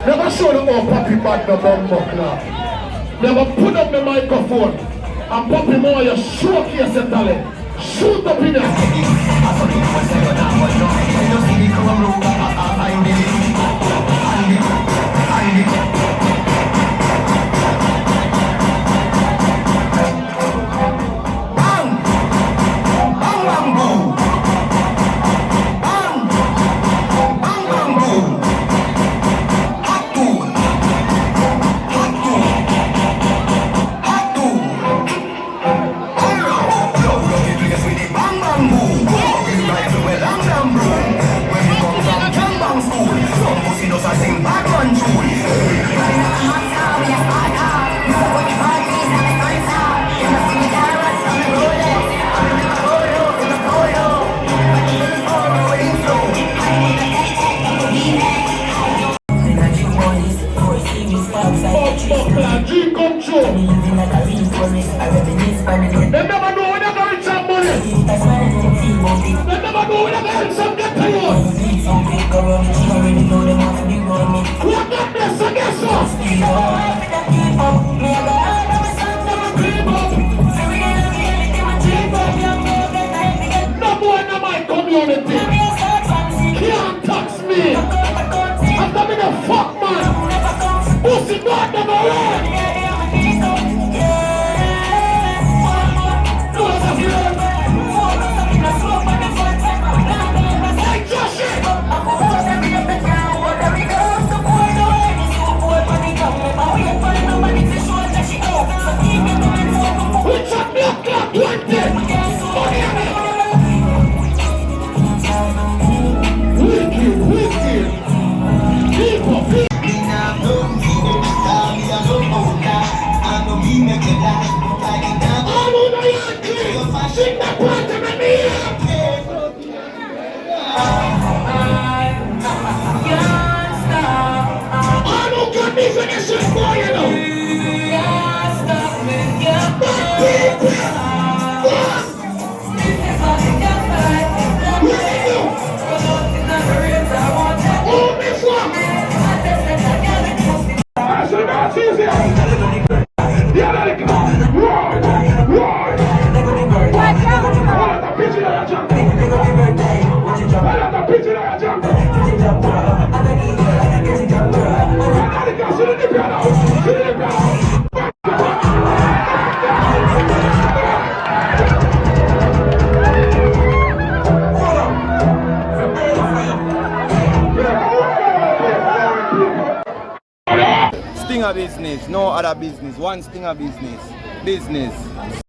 Never show them how Papi bad the bumbo club. Never put up the microphone and Papi more you showcase your talent. Shoot up in there. Dream come true. They never know when they're going some money. They never know when they're going some get to you. What got this against us? Keep up. No boy in my community can't touch me. I'm coming to fuck man. Pussy God never run. Stinger business, no other business. One stinger business. Business.